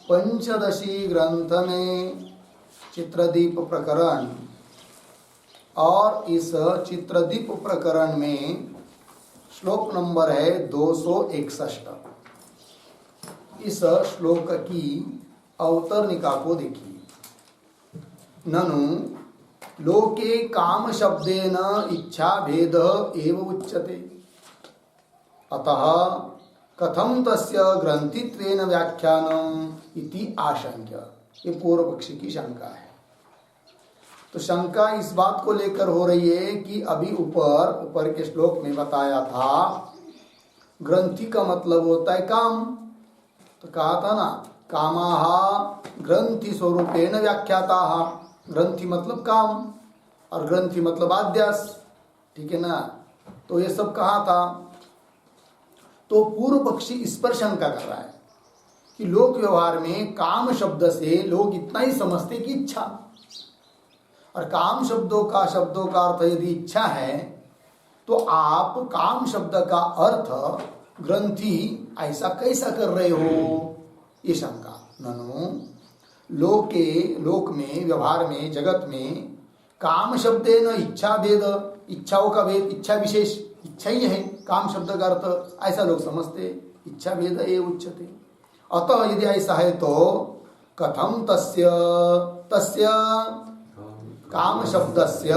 पंचदशी ग्रंथ में चित्रदीप प्रकरण, और इस चित्रदीप प्रकरण में श्लोक नंबर है 261। इस श्लोक की अवतरणिका को देखिए। ननु लोके काम शब्देन इच्छा भेद एव उच्यते, अतः कथम तस्य ग्रंथित्वेन व्याख्यानम इति आशंक्य। ये पूर्व पक्षी की शंका है। तो शंका इस बात को लेकर हो रही है कि अभी ऊपर के श्लोक में बताया था ग्रंथि का मतलब होता है काम। तो कहा था ना, कामाहा ग्रंथि स्वरूपेण व्याख्याताः। ग्रंथि मतलब काम और ग्रंथि मतलब आद्यास, ठीक है ना। तो ये सब कहा था। तो पूर्व पक्षी इस पर शंका कर रहा है कि लोक व्यवहार में काम शब्द से लोग इतना ही समझते कि इच्छा, और काम शब्दों का अर्थ यदि इच्छा है तो आप काम शब्द का अर्थ ग्रंथि ऐसा कैसा कर रहे हो, ये शंका। ननु लोक में, व्यवहार में, जगत में काम शब्दे न इच्छा भेद, इच्छाओं का भेद, इच्छा विशेष, इच्छा ही है काम शब्द का अर्थ, ऐसा लोग समझते। इच्छा भेद ये उच्यते। अतः यदि ऐसा है तो कथम तस्य काम शब्दस्य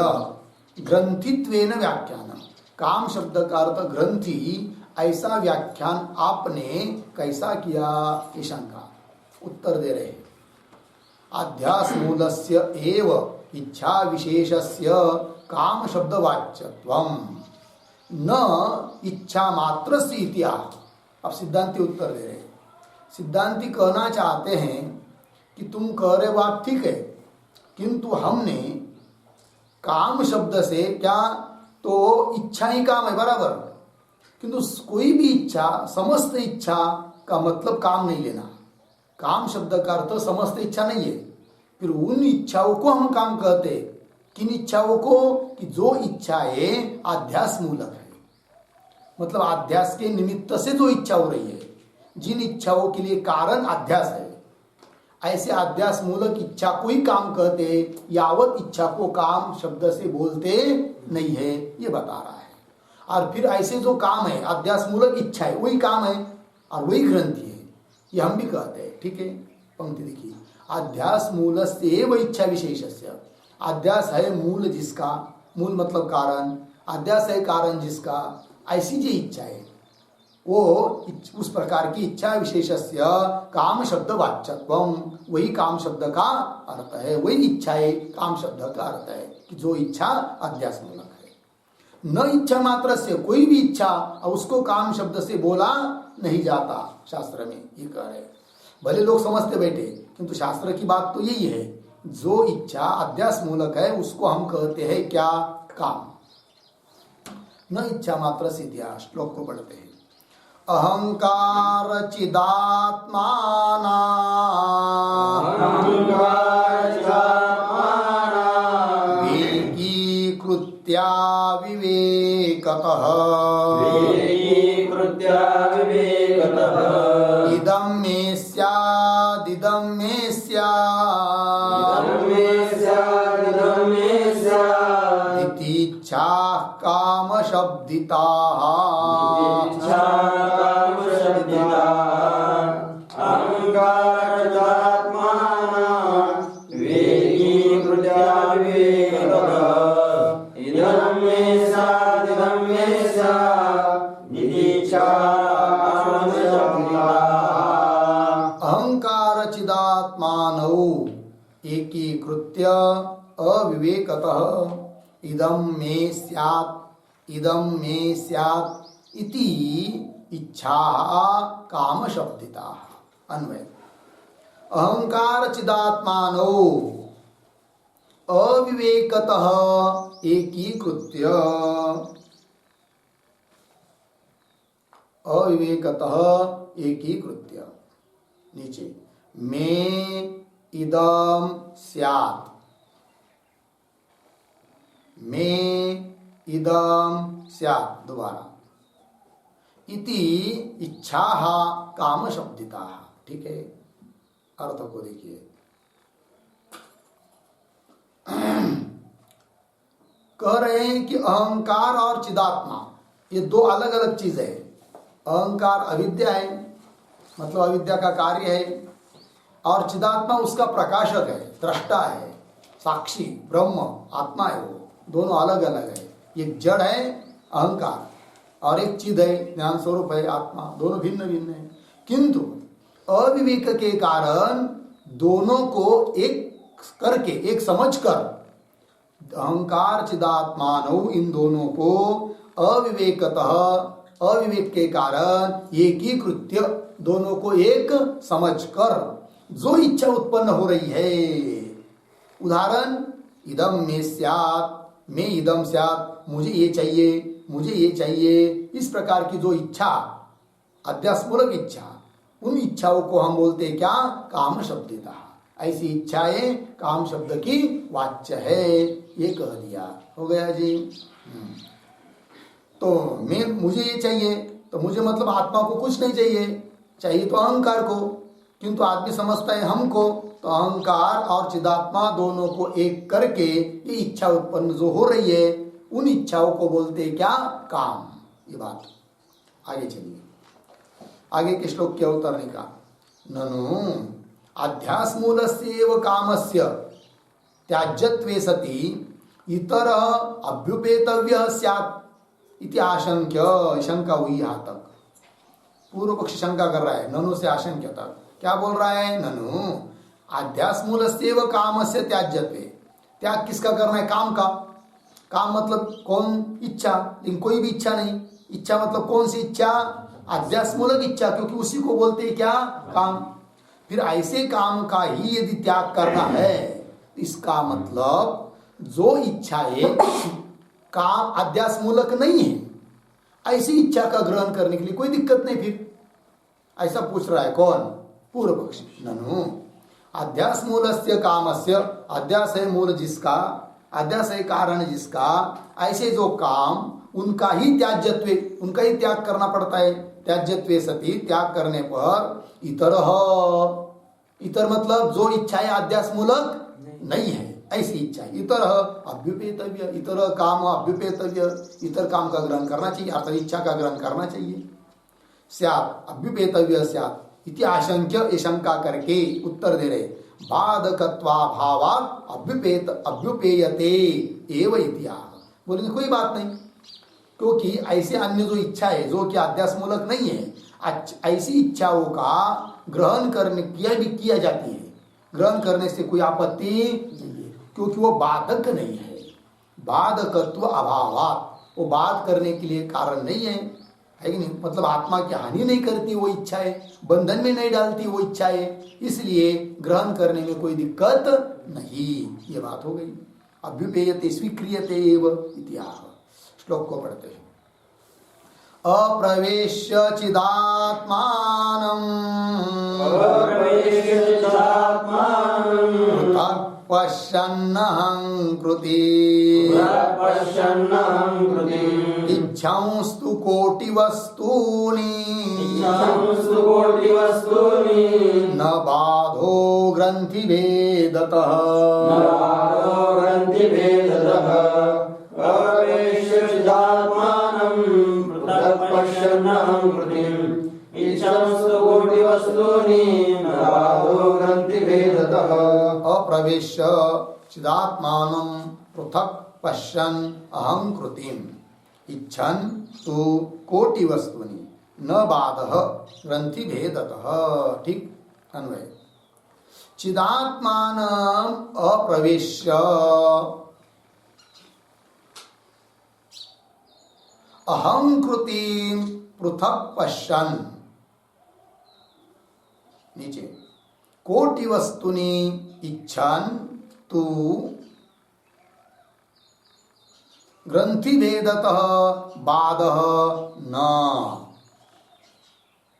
ग्रंथित्वेन व्याख्यानम। काम शब्द का अर्थ ग्रंथि, ऐसा व्याख्यान आपने कैसा किया, ये शंका। उत्तर दे रहे। अध्यास मूलस्य एव इच्छा विशेषस्य काम शब्द वाच्यत्वम न इच्छा मात्रस्य इतिहास। अब सिद्धांति उत्तर दे रहे। सिद्धांति कहना चाहते हैं कि तुम कह रहे बात ठीक है, किंतु हमने काम शब्द से क्या, तो इच्छा ही काम है बराबर, किंतु कोई भी इच्छा, समस्त इच्छा का मतलब काम नहीं लेना। काम शब्द का अर्थ समस्त इच्छा नहीं है। फिर उन इच्छाओं को हम काम कहते। किन इच्छाओं को? कि जो इच्छाएं आध्यास मूलक है, मतलब आध्यास के निमित्त से जो इच्छा हो रही है, जिन इच्छाओं के लिए कारण अध्यास है, ऐसे अध्यास मूलक इच्छा को ही काम कहते। यावत इच्छा को काम शब्द से बोलते नहीं है, ये बता रहा है। और फिर ऐसे जो काम है अध्यास मूलक इच्छा है, वही काम है और वही ग्रंथि है, ये हम भी कहते हैं। ठीक है, पंक्ति देखिए। अध्यास मूलस्य एव इच्छा विशेषस्य। अध्यास है मूल जिसका, मूल मतलब कारण, अध्यास है कारण जिसका, ऐसी जो इच्छा है वो उस प्रकार की इच्छा विशेषस्य काम शब्द वाच्यत्वम, वही काम शब्द का अर्थ है, वही इच्छा है काम शब्द का अर्थ है कि जो इच्छा अध्यास मूलक है। न इच्छा मात्र से, कोई भी इच्छा उसको काम शब्द से बोला नहीं जाता शास्त्र में, ये कह रहे। भले लोग समझते बैठे, किंतु शास्त्र की बात तो यही है, जो इच्छा अध्यास मूलक है उसको हम कहते हैं क्या, काम। न इच्छा मात्र से इतिहास। श्लोक को पढ़ते हैं। अहंकार चिदात्माना एकीकृत्या विवेकतः इदं मे स्याद् इदं मे स्याद् इति इच्छाः कामशब्दिताः अहंकार चिदात्मानौ एकीकृत्य अविवेकतः इदं मे स्यात् इति इच्छा काम शब्दिता। अन्वय। अहंकार चिदात्मानौ अविवेकतः एकीकृत्य नीचे मे इदं स्यात्, दोबारा इति इच्छा काम शब्दिता। ठीक है, अर्थ को देखिए। कह रहे हैं कि अहंकार और चिदात्मा ये दो अलग अलग चीज है। अहंकार अविद्या है, मतलब अविद्या का कार्य है, और चिदात्मा उसका प्रकाशक है, दृष्टा है, साक्षी ब्रह्म आत्मा है। वो दोनों अलग अलग है। एक जड़ है अहंकार और एक चिद है, ज्ञान स्वरूप है आत्मा। दोनों भिन्न भिन्न है, किंतु अविवेक के कारण दोनों को एक करके, एक समझकर, अहंकार चिदात्मानौ इन दोनों को अविवेकतः, अविवेक के कारण एकीकृत्य, दोनों को एक समझकर जो इच्छा उत्पन्न हो रही है। उदाहरण, इदम में स्यात्, मैं इदम स्यात्, मुझे ये चाहिए, मुझे ये चाहिए, इस प्रकार की जो इच्छा, अध्यासमूलक इच्छा, उन इच्छाओं को हम बोलते हैं क्या? काम शब्दिता। ऐसी इच्छाएं काम शब्द की वाच्य है, ये कह दिया। हो गया जी। तो मैं, मुझे ये चाहिए, तो मुझे मतलब आत्मा को कुछ नहीं चाहिए, चाहिए तो अहंकार को, किंतु आदमी समझता है हमको। तो अहंकार और चिदात्मा दोनों को एक करके ये इच्छा उत्पन्न जो हो रही है, उन इच्छाओं को बोलते हैं क्या? काम। ये बात। आगे चलिए, आगे के श्लोक के अवतरणी का। ननु अध्यास मूलस्यैव कामस्य त्याज्यत्वे सति इतर अभ्युपेतव्य स्यात् इति आशंक्य। शंका हुई यहाँ तक। पूर्व पक्ष शंका कर रहा है ननु से आशंक्य तक। क्या बोल रहा है? ननु अध्यास मूलस्यैव कामस्य त्याज्यत्वे। त्याग किसका करना है? काम का। काम मतलब कौन? इच्छा। लेकिन कोई भी इच्छा नहीं। इच्छा मतलब कौन सी इच्छा? अध्यास मूलक इच्छा, क्योंकि उसी को बोलते हैं क्या? काम। फिर ऐसे काम का ही यदि त्याग करना है, इसका मतलब जो इच्छाएं काम अध्यास मूलक नहीं है, ऐसी इच्छा का ग्रहण करने के लिए कोई दिक्कत नहीं। फिर ऐसा पूछ रहा है कौन? पूर्व पक्षी। ननु अध्यास मूलस्य कामस्य, अध्यास है मूल जिसका, अध्यास है कारण जिसका, ऐसे जो काम उनका ही त्याज्यत्वे, उनका ही त्याग करना पड़ता है। त्याज्यत्वे सति, त्याग करने पर इतर, इतर मतलब जो इच्छाएं अध्यास मूलक नहीं है, ऐसी इच्छा। इतर अभ्युपेतव्य, इतर काम अभ्युपेतव्य, इतर काम का ग्रहण करना चाहिए, अर्थात इच्छा का ग्रहण करना चाहिए। स्यात् अभ्युपेतव्य स्यात् इति आशंक्य, ये शंका करके उत्तर दे रहे। बाधकत्वाभावात् अभ्युपेत अभ्युपेयते एव इत्याह। बोलेंगे कोई बात नहीं, क्योंकि ऐसे अन्य जो इच्छा है जो कि अध्यास मूलक नहीं है, ऐसी इच्छाओं का ग्रहण करने किया जाती है। ग्रहण करने से कोई आपत्ति नहीं है, क्योंकि वो बाधक नहीं है। बाधकत्व अभावात्, वो बाध करने के लिए कारण नहीं है कि नहीं? मतलब आत्मा की हानि नहीं करती वो इच्छाएं, बंधन में नहीं डालती वो इच्छाएं, इसलिए ग्रहण करने में कोई दिक्कत नहीं। ये बात हो गई। अभ्युपेयते स्वीक्रियते एव इत्याह। श्लोक को पढ़ते हैं। अप्रवेश्य चिदात्मानं पृथक् पश्यन्नहं कृति इच्छांस्तु कोटिवस्तूनि न बाधो ग्रन्थिभेदतः। अप्रवेश्य चिदात्मानं पृथक् पश्यन् अहं कृतिम् इच्छन् तु कोटि वस्तूनि न बाधः ग्रंथि भेदतः। ठीक अन्वय। चिदात्मानं अप्रवेश्य अहं कृतिम् पृथक् पश्यन्, नीचे कोटि वस्तुनि इच्छन् तु ग्रंथि भेदतः बाधः न।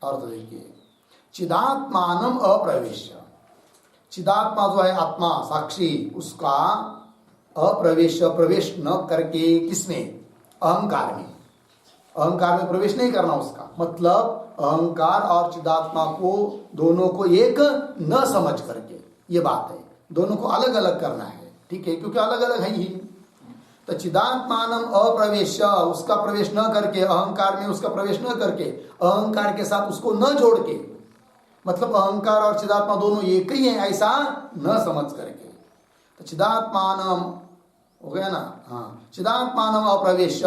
अर्थ देखिए, चिदात्मानम अप्रवेश्य, चिदात्मा जो है आत्मा साक्षी, उसका अप्रवेश प्रवेश न करके किसमें? अहंकार में। अहंकार में प्रवेश नहीं करना उसका मतलब अहंकार और चिदात्मा को दोनों को एक न समझ करके, ये बात है, दोनों को अलग अलग करना है, ठीक है, क्योंकि अलग अलग है ही। तो चिदात्मानम अप्रवेश, उसका प्रवेश न करके, अहंकार में उसका प्रवेश न करके, अहंकार के साथ उसको न जोड़ के, मतलब अहंकार और चिदात्मा दोनों एक ही है ऐसा न समझ करके। तो चिदात्मानम हो गया ना, हाँ, चिदात्मानम अप्रवेश,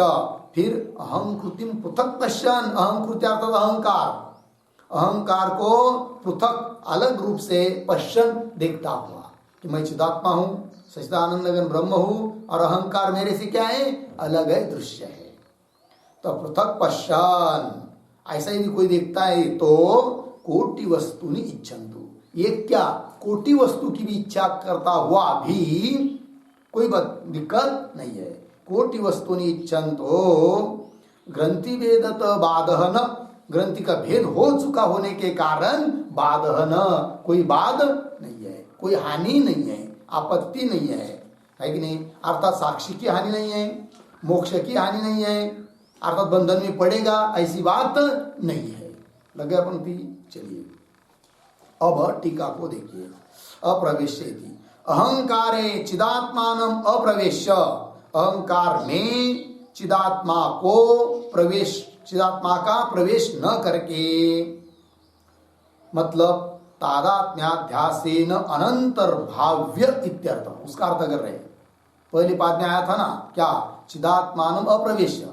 फिर अहंकृतिम पृथक पश्यन, अहंकृति अर्थात अहंकार, अहंकार को पृथक अलग रूप से पश्यन देखता हुआ कि मैं चिदात्मा हूं, सच्चिदानंद ब्रह्म हूं और अहंकार मेरे से क्या है, अलग है, दृश्य है। तो पृथक पश्यन ऐसा यदि कोई देखता है तो कोटि वस्तुनि इच्छन्तु, ये क्या कोटि वस्तु की भी इच्छा करता हुआ भी कोई दिक्कत नहीं है। कोटि वस्तुनि इच्छन्तु ग्रंथि भेदत बाधः न, ग्रंथि का भेद हो चुका होने के कारण बाधः न, कोई बाध नहीं है, कोई हानि नहीं है, आपत्ति नहीं है कि नहीं, अर्थात साक्षी की हानि नहीं है, मोक्ष की हानि नहीं है, अर्थात बंधन में पड़ेगा ऐसी बात नहीं है। लगे पंक्ति, चलिए अब टीका को देखिए। अप्रवेश्येति अहंकारे चिदात्मानम अप्रवेश्य, अहंकार में चिदात्मा को प्रवेश, चिदात्मा का प्रवेश न करके, मतलब तादात्म्याध्यासेन अनंतर्भाव्य इत्यर्थ, उसका अर्थ कर रहे हैं। पहले पाद में आया था ना क्या, चिदात्मानम अप्रवेश्य,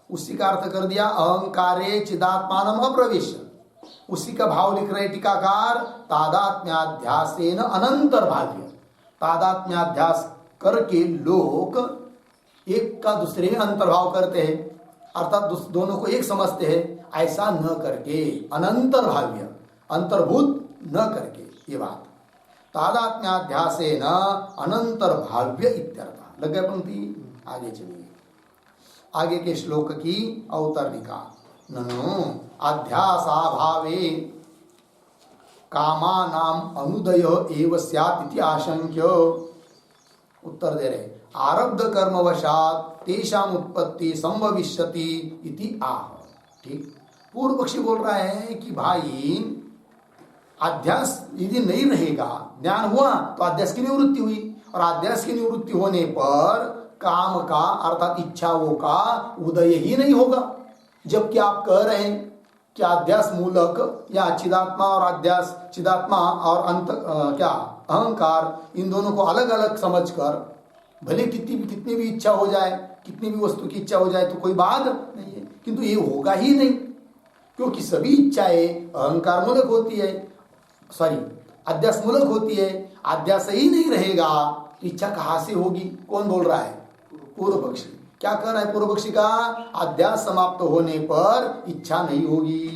उसी का अर्थ कर दिया अहंकारे चिदात्मानम अप्रवेश्य, उसी का भाव लिख रहे टीकाकार, तादात्म्याध्यासेन अनंतर्भाव्य, तादात्म्याध्यास करके लोग एक का दूसरे में अंतर्भाव करते हैं, अर्थात दोनों को एक समझते हैं, ऐसा न करके, अनंतर्भाव्य, अंतर्भूत न करके, ये बात तादात्म्याध्यासेन अनंतर्भाव्य इत्यर्थ। लग गए पंक्ति, आगे चलिए, आगे के श्लोक की अवतरणिका। ननु अध्यासाभावे कामानाम अनुदय एव स्यात् इति आशंक्य, उत्तर दे रहे, आरब्ध कर्मवशात तेषाम उत्पत्ति संभविष्यति इति आह। ठीक, पूर्व पक्षी बोल रहा है कि भाई अध्यास यदि नहीं रहेगा, ज्ञान हुआ तो अध्यास की निवृत्ति हुई, और अध्यास की निवृत्ति होने पर काम का अर्थात इच्छाओं का उदय ही नहीं होगा। जबकि आप कह रहे हैं कि अध्यास मूलक या चिदात्मा और अध्यास, चिदात्मा और अंत क्या अहंकार, इन दोनों को अलग अलग समझकर भले कितनी भी इच्छा हो जाए, कितनी भी वस्तु की इच्छा हो जाए तो कोई बात नहीं है, किंतु ये होगा ही नहीं, क्योंकि सभी इच्छाएं अहंकार मूलक होती है, सॉरी अध्यास मूलक होती है। अध्यास ही नहीं रहेगा तो इच्छा कहाँ से होगी? कौन बोल रहा है? पूर्व पक्षी। क्या कह रहा है पूर्व पक्षी का? अध्यास समाप्त होने पर इच्छा नहीं होगी।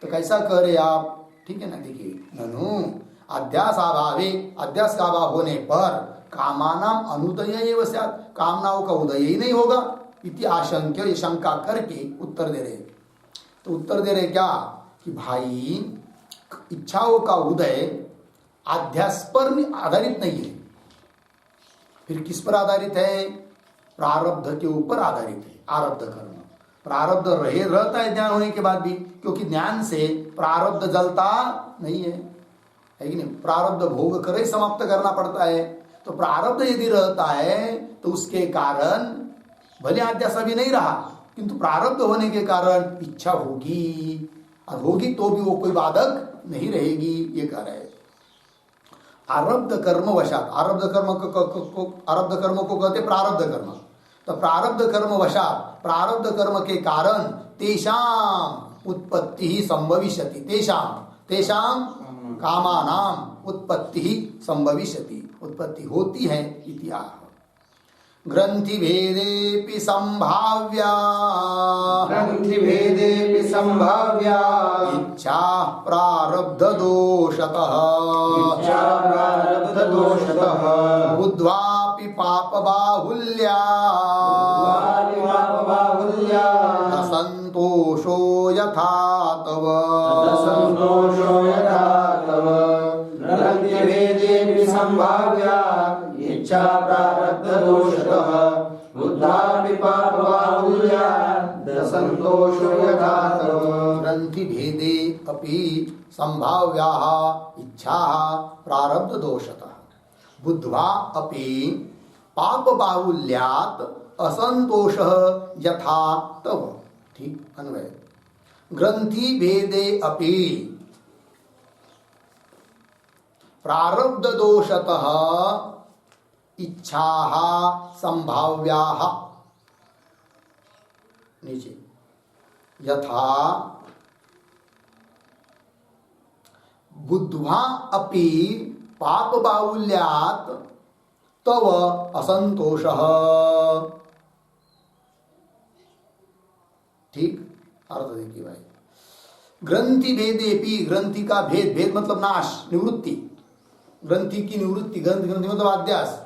तो कैसा कह रहे आप? ठीक है ना, देखिए, ननु अध्यास अभावे, अध्यास का अभाव होने पर कामानाम अनुदय एव स्यात्, कामनाओं का उदय ही नहीं होगा इति आशंक्य, ये शंका करके उत्तर दे रहे। तो उत्तर दे रहे क्या कि भाई इच्छाओं का उदय अध्यास पर आधारित नहीं है, फिर किस पर आधारित है? प्रारब्ध के ऊपर आधारित है। आरब्ध कर्म, प्रारब्ध रहता है ज्ञान होने के बाद भी, क्योंकि ज्ञान से प्रारब्ध जलता नहीं है कि नहीं? प्रारब्ध भोग कर ही समाप्त करना पड़ता है। तो प्रारब्ध यदि रहता है तो उसके कारण भले अध्यास अभी नहीं रहा, किंतु प्रारब्ध होने के कारण इच्छा होगी, और होगी तो भी वो कोई बाधक नहीं रहेगी, ये कह रहे हैं। आरब्ध कर्म वशात, आरब्ध कर्म को कहते प्रारब्ध कर्म। तो प्रारब्ध कर्म वशात, प्रारब्ध कर्म के कारण तेषाम उत्पत्ति ही संभविष्यति, तेषाम कामानाम उत्पत्ति ही संभविष्यति, उत्पत्ति होती है इतिहास। ग्रंथि भेदेपि संभाव्या, ग्रंथि भेदेपि संभाव्या, इच्छा प्रारब्ध दोषतः, इच्छा प्रारब्ध दोषतः, बुद्ध्वापि पाप बाहुल्या, बुद्ध्वापि पाप बाहुल्या, असंतोषो यथा तव, असंतोषो यथा तव। ग्रंथि भेदेपि संभाव्या, इच्छा प्रारब्ध दोषतः, बुद्ध्वापि पाप बाहुल्या, असन्तोषो यथा तव ग्रंथि भेदे अपि संभाव्याः इच्छाः प्रारब्ध दोषतः बुद्ध्वा अपि पाप बाहुल्यात् असंतोषः यथा तव। ठीक अन्वय। ग्रंथि भेदे अपि प्रारब्ध दोषतः इच्छाः संभाव्याः नीचे यथा बुद्ध्वा अपि पाप बाहुल्यात् तव असंतोषः। ठीक अर्थ देखिए भाई। ग्रंथि भेदेपि, ग्रंथि का भेद, भेद मतलब नाश, निवृत्ति, ग्रंथि की निवृत्ति, ग्रंथि ग्रंथि मतलब अध्यास,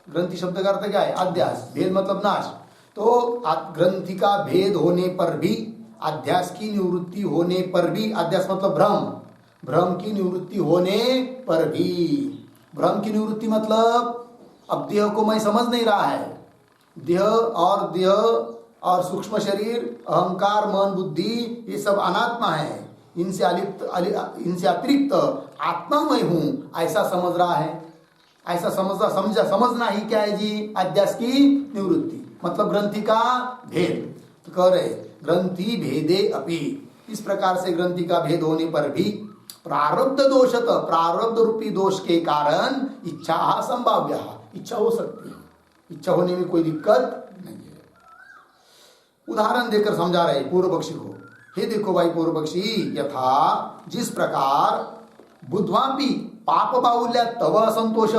ग्रंथि शब्द का अर्थ क्या है? अध्यास, भेद मतलब नाश। तो ग्रंथि का भेद होने पर भी, अध्यास की निवृत्ति होने पर भी, अध्यास मतलब भ्रम, भ्रम की निवृत्ति होने पर भी, भ्रम की निवृत्ति मतलब अब देह को मैं समझ नहीं रहा है, देह और सूक्ष्म शरीर, अहंकार, मन, बुद्धि ये सब अनात्मा है, इनसे अतिरिक्त आत्मा मैं हूं ऐसा समझ रहा है। ऐसा समझना ही क्या है जी? अध्यास की निवृत्ति, मतलब ग्रंथि का भेद। तो कह रहे ग्रंथि भेदे अपि, इस प्रकार से ग्रंथि का भेद होने पर भी प्रारब्ध दोषत, प्रारब्ध रूपी दोष के कारण इच्छा संभाव्य, इच्छा हो सकती है, इच्छा होने में कोई दिक्कत नहीं है। उदाहरण देकर समझा रहे पूर्व पक्षी को। हे देखो भाई पूर्व पक्षी, यथा जिस प्रकार बुद्ध्वापि पाप बाहुल्य तव असंतोष,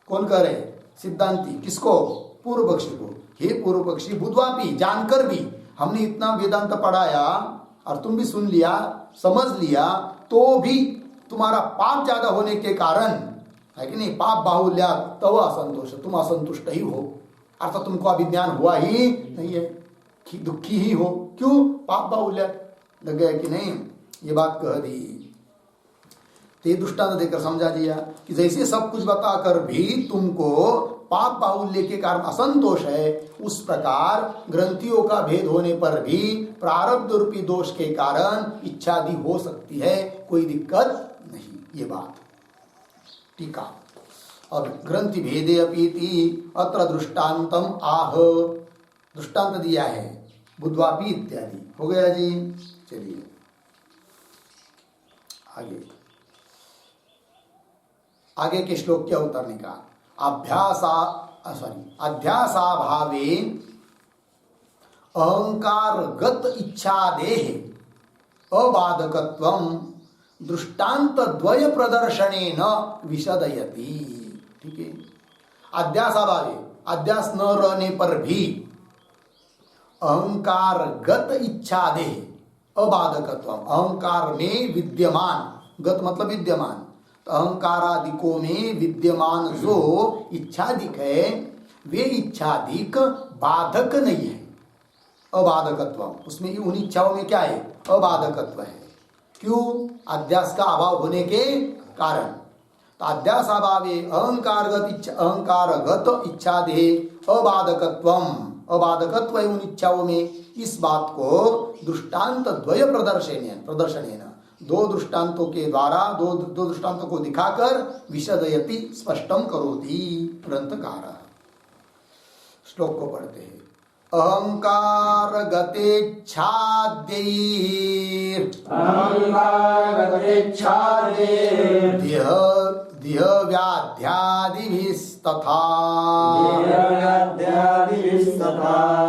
कौन कह रहे? सिद्धांती। किसको? पूर्व पक्षी को। हे पूर्व पक्षी, बुद्ध्वापि जानकर भी, हमने इतना वेदांत पढ़ाया और तुम भी सुन लिया, समझ लिया, तो भी तुम्हारा पाप ज्यादा होने के कारण है कि नहीं, पाप बाहुल्य तव असंतोष, तुम असंतुष्ट ही हो, अर्थात तुमको अभिज्ञान हुआ ही नहीं है, दुखी ही हो। क्यों? पाप बाहुल्य लग गया कि नहीं, ये बात कह दी। तो ये दृष्टांत देकर समझा दिया कि जैसे सब कुछ बताकर भी तुमको पाप बाहुल्य के कारण असंतोष है, उस प्रकार ग्रंथियों का भेद होने पर भी प्रारब्ध रूपी दोष के कारण इच्छादि हो सकती है, कोई दिक्कत नहीं। ये बात टीका। अब ग्रंथि भेदे अपीति अत्र दृष्टांतम आह, दृष्टांत दिया है बुद्ध्वापि इत्यादि। हो गया जी। चलिए आगे के श्लोक क्या उतरने का? अध्यासाभावे अहंकारगत इच्छादेह अबाधकत्वं दृष्टांत द्वय प्रदर्शनेन विशदयति। ठीक है। अध्यासाभावे, अध्यास न रहने पर भी अहंकारगत इच्छादेह अबाधकत्वं, अहंकार में विद्यमान, गत मतलब विद्यमान, अहंकारादिकों में विद्यमान जो इच्छादिक है, वे इच्छादिक बाधक नहीं है। अबाधकत्व, उसमें उन इच्छाओं में क्या है? अबाधकत्व है। क्यों? अध्यास का अभाव होने के कारण। तो अध्यास अभावे अहंकारगत इच्छादेह अबाधकत्वम, अबाधकत्व है उन इच्छाओं में। इस बात को दृष्टांत द्वय प्रदर्शनेन, दो दृष्टांतों के द्वारा, दो दृष्टांतों को दिखाकर विशदयति, स्पष्टम करोति ग्रंथकार। श्लोक को पढ़ते हैं। अहंकार देह व्याध्यादिभिस्तथा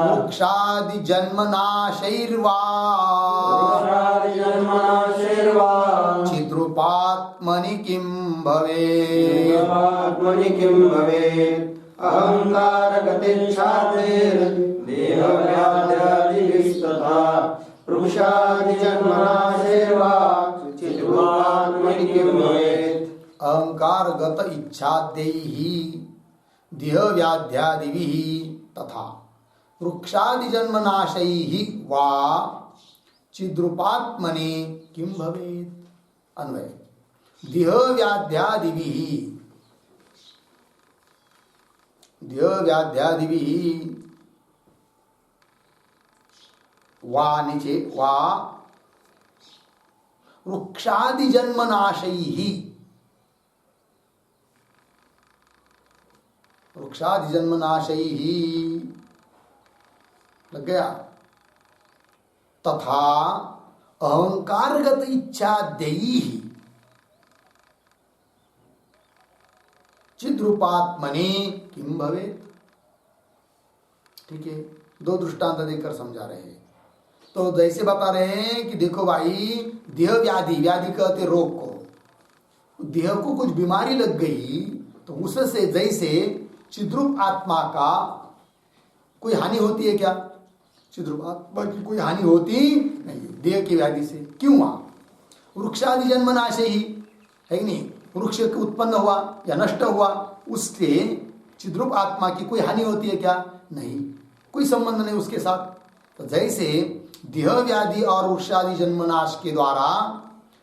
मोक्षादि जन्मनाशैर्वा चिद्रूपात्मनि किं भवेत्। अहंकारगतेच्छादेर्देहव्याध्यादिभिस्तथा पुरुषादिजन्मनाशैर्वा चिद्रूपात्मनि किं भवेत्। अहंकारगत इच्छाद्यैहि देह व्याध्यादिभिः तथा वृक्षादि जन्मनाशैहि वा चिद्रूपात्मने किं भवेत्। अन्वय। देह व्याध्यादिभिः, देह व्याध्यादिभिः वा नीचे वा वृक्षादि जन्मनाशैहि, वृक्षादि जन्मनाशैहि लग गया, तथा अहंकारगत इच्छाद्यैहि चिद्रूपात्मने किम भवेत्। ठीक है, दो दृष्टांत देकर समझा रहे हैं। तो जैसे बता रहे हैं कि देखो भाई, देह व्याधि, व्याधि कहते रोग को, देह को कुछ बीमारी लग गई तो उससे जैसे चिद्रूप आत्मा का कोई हानि होती है क्या? चिद्रूप आत्मा की कोई हानि होती नहीं देह की व्याधि से। क्यों? वृक्षादि जन्मनाशे ही है कि नहीं, वृक्ष उत्पन्न हुआ या नष्ट हुआ, उससे चिद्रूप आत्मा की कोई हानि होती है क्या? नहीं, कोई संबंध नहीं उसके साथ। तो जैसे देह व्याधि और वृक्षादि जन्मनाश के द्वारा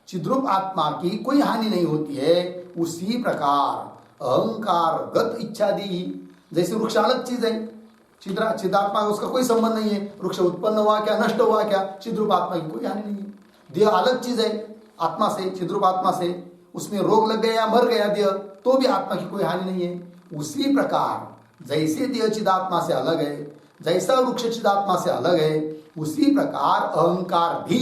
चिद्रूप आत्मा की कोई हानि नहीं होती है, उसी प्रकार अहंकार गत इच्छादि, जैसे वृक्ष अलग चीज है, चिदात्मा उसका कोई संबंध नहीं है, वृक्ष उत्पन्न हुआ क्या नष्ट हुआ क्या, चिद्रूप आत्मा की कोई हानि नहीं है। देह अलग चीज है आत्मा से, चिद्रूप आत्मा से, उसमें रोग लग गया मर गया देह तो भी आत्मा की कोई हानि नहीं है। उसी प्रकार जैसे देह चिदात्मा से अलग है, जैसा वृक्ष चिदात्मा से अलग है, उसी प्रकार अहंकार भी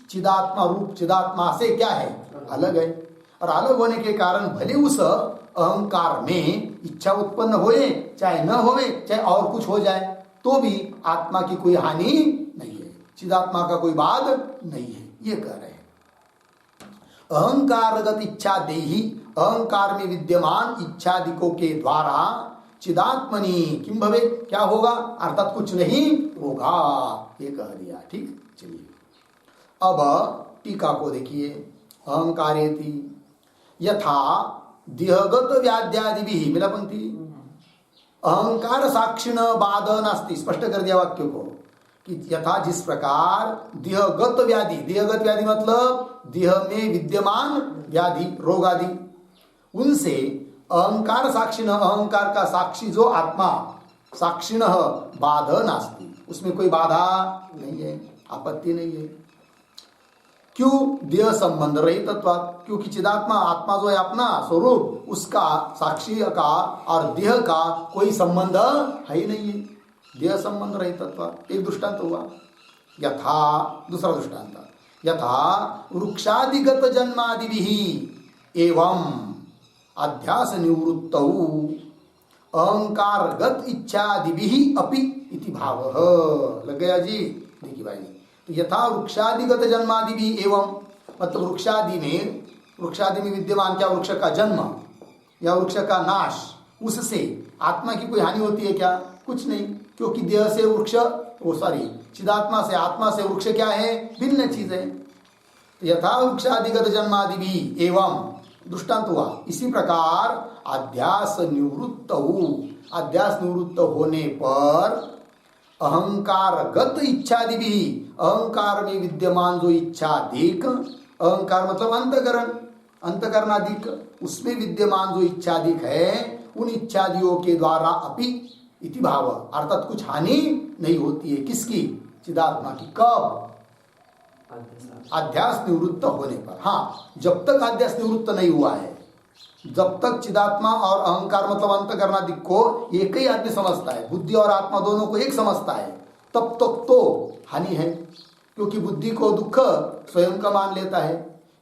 चिदात्मा रूप चिदात्मा से क्या है? अलग है। और अलग होने के कारण भले उस अहंकार में इच्छा उत्पन्न होए चाहे न होए, चाहे और कुछ हो जाए, तो भी आत्मा की कोई हानि नहीं है, चिदात्मा का कोई बाध नहीं है, ये कह रहे हैं। अहंकारगत इच्छा देही, अहंकार में विद्यमान इच्छादिकों के द्वारा चिदात्मनि किम भवे, क्या होगा? अर्थात कुछ नहीं होगा, ये कह दिया। ठीक, चलिए अब टीका को देखिए। अहंकारेति यथा देहगत व्याध्यादि भी, मिला पंक्ति, अहंकार साक्षिण बाध नास्ति, स्पष्ट कर दिया वाक्य को कि यथा जिस प्रकार देहगत व्याधि, देहगत व्याधि मतलब देह में विद्यमान व्याधि रोग आदि, उनसे अहंकार साक्षिण, अहंकार का साक्षी जो आत्मा, साक्षिण बाध नास्ति, उसमें कोई बाधा नहीं है, आपत्ति नहीं है। क्यों? देह संबंध रहित तत्व, क्योंकि चिदात्मा आत्मा जो है अपना स्वरूप, उसका साक्षी का और देह का कोई संबंध है ही नहीं है, देह संबंध रहित तत्व। एक दृष्टांत हुआ। यथा, दूसरा दृष्टांत, यथा वृक्षादिगत जन्मादिभिः एवं अध्यास निवृत्तौ अहंकारगत इच्छादिभिः अपि इति भावः। लग गया जी? देखिए भाई, तो यथा वृक्षादिगत जन्मादि भी एवं, मतलब वृक्षादि में विद्यमान क्या? वृक्ष का जन्म या वृक्ष का नाश, उससे आत्मा की कोई हानि होती है क्या? कुछ नहीं, क्योंकि देह से वृक्ष, चिदात्मा से आत्मा से वृक्ष क्या है? भिन्न चीज है। यथा वृक्षादिगत जन्मादि भी एवं, दृष्टांत हुआ। इसी प्रकार अध्यास निवृत्त, अध्यास निवृत्त होने पर अहंकारगत इच्छादि भी, अहंकार में विद्यमान जो इच्छादिक, अहंकार मतलब अंतकरण, अंतकरणादिक, उसमें विद्यमान जो इच्छादिक है, उन इच्छादियों के द्वारा अपि इति भाव, अर्थात कुछ हानि नहीं होती है। किसकी? चिदात्मा की। कब? अध्यास निवृत्त होने पर। हाँ, जब तक अध्यास निवृत्त नहीं हुआ है, जब तक चिदात्मा और अहंकार मतलब अंतकरणादिक को एक ही आदमी समझता है, बुद्धि और आत्मा दोनों को एक समझता है, तब तक तो हानि है, क्योंकि बुद्धि को दुख स्वयं का मान लेता है।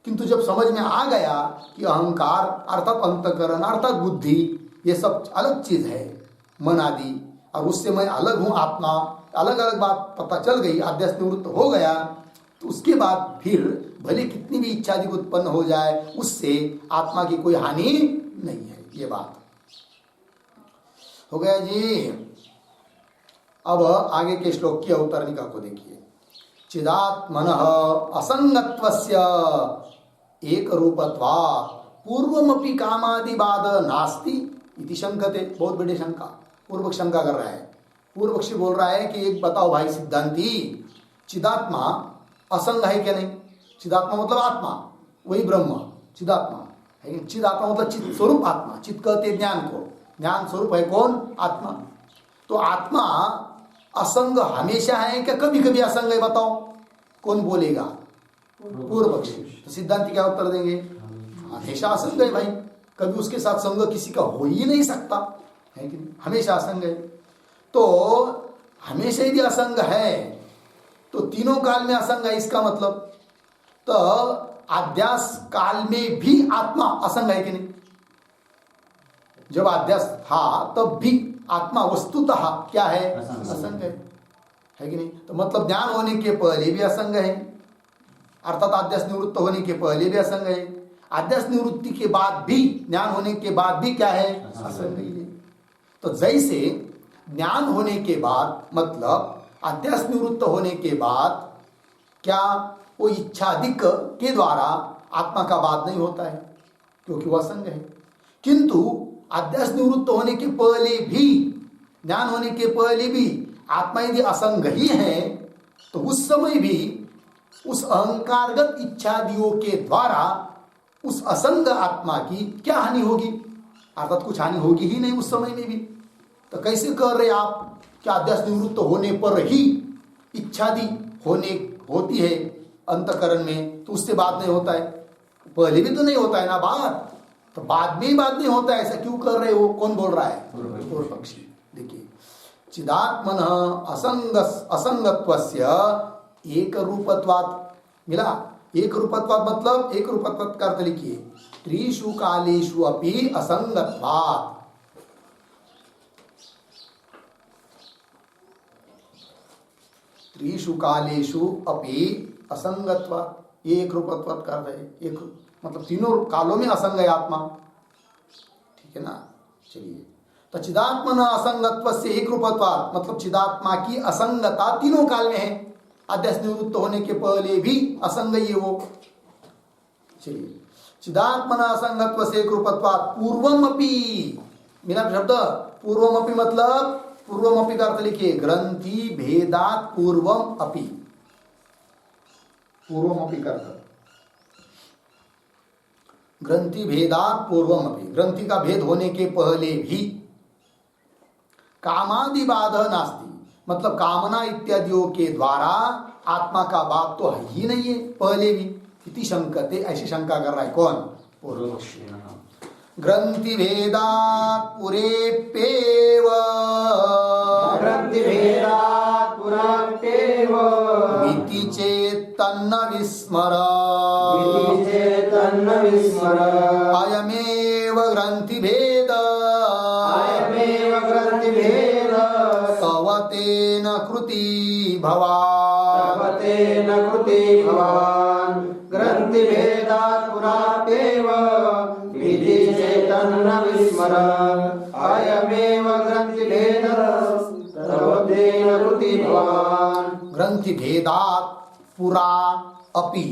किंतु जब समझ में आ गया कि अहंकार अर्थात अंतकरण अर्थात बुद्धि ये सब अलग चीज है, मन आदि, और उससे मैं अलग हूं आत्मा, अलग अलग बात पता चल गई, अध्यास निवृत्त हो गया, तो उसके बाद फिर भले कितनी भी इच्छादि उत्पन्न हो जाए, उससे आत्मा की कोई हानि नहीं है। ये बात हो गया जी। अब आगे के श्लोक की अवतरणिका को देखिए। चिदात्मनः असंगत्वस्य एक रूपत्वात् पूर्वमपि कामादि बाध नास्ति इति शंकते। बहुत बड़ी शंका, पूर्वक शंका कर रहा है। पूर्व पक्षी बोल रहा है कि एक बताओ भाई सिद्धांती, चिदात्मा असंग है क्या? नहीं, चिदात्मा मतलब आत्मा, वही ब्रह्म चिदात्मा है। चिदात्मा मतलब चित स्वरूप आत्मा, चित कहते ज्ञान को, ज्ञान स्वरूप है कौन? आत्मा। तो आत्मा असंग हमेशा है क्या कभी कभी असंग है? बताओ कौन बोलेगा? पूर्व पक्षी। तो सिद्धांत क्या उत्तर देंगे? हमेशा असंग है भाई, कभी उसके साथ संग किसी का हो ही नहीं सकता है कि नहीं? हमेशा असंग है। तो हमेशा यदि असंग है तो तीनों काल में असंग है, इसका मतलब तो आद्यास काल में भी आत्मा असंग है कि नहीं? जब आद्यास था तब भी आत्मा वस्तुतः क्या है? असंग है कि नहीं? तो मतलब ज्ञान होने के पहले भी असंग है, अर्थात आद्यास निवृत्त होने के पहले भी असंग है, आद्यास निवृत्ति के बाद भी, ज्ञान होने के बाद भी क्या है? असंग है। तो जैसे ज्ञान होने के बाद मतलब अध्यास निवृत्त होने के बाद क्या वो इच्छादिक के द्वारा आत्मा का बाध नहीं होता है क्योंकि वह असंग है। किंतु अध्यास निवृत्त होने के पहले भी, ज्ञान होने के पहले भी आत्मा यदि असंग ही है तो उस समय भी उस अहंकारगत इच्छादियों के द्वारा उस असंग आत्मा की क्या हानि होगी? अर्थात कुछ हानि होगी ही नहीं उस समय में भी। तो कैसे कर रहे आप? क्या अध्यास निवृत्त होने पर ही इच्छादि होती है अंतकरण में, तो उससे बात नहीं होता है? पहले भी तो नहीं होता है ना बात, तो बाद में ही बात नहीं होता है, ऐसा क्यों कर रहे हो? कौन बोल रहा है? पूर्व पक्षी। देखिए, चिदात्मन असंगत्वस्य एक रूपत्वात् मिला। एक रूपत्वात् मतलब एक रूपत्वात् का अर्थ लिखिए, त्रिषु कालेषु अपि असंगत्वात्। त्रिषु कालेषु अपि असंगत्वात्, ये एक रूपत्वात् का अर्थ है। एक मतलब तीनों कालों में असंग है आत्मा, ठीक है ना? चलिए, तो चिदात्मन असंगत्व से एक रूपत्वात् मतलब चिदात्मा की असंगता तीनों काल में है, अध्यास निवृत्त होने के पहले भी असंग ही है वो। चलिए, चिदात्मन असंगत्व से एक रूपत्वात् पूर्वमपि, मिला शब्द पूर्वमपि मतलब पूर्वमपि का अर्थ लिखिए, ग्रंथि भेदात् पूर्वम अपि। पूर्वमपि का अर्थ ग्रंथि भेदात् पूर्वम अपि, ग्रंथि का भेद होने के पहले भी। कामादि बाध नास्ति मतलब कामना इत्यादियों के द्वारा आत्मा का बाध तो है ही नहीं है पहले भी। इति शंकते, ऐसी शंका कर रहा है कौन? पूर्व पक्षी। ग्रंथि भेदात् पुरेप्येव, ग्रंथि भेदात् पुरेप्येव इति चेत् तन्न विस्मर, इति चेत् तन्न विस्मर। अयमेव ग्रंथि भेद, अयमेव ग्रंथि भेद तव तेन कृति भवान्, तव तेन कृति भवान्। ग्रंथि भेदात् पुराप्येव इति चेत् तन्न विस्मर। अयमेव ग्रंथि भेद तव तेन कृति भवान्। ग्रंथि भेदात् पुरा अपि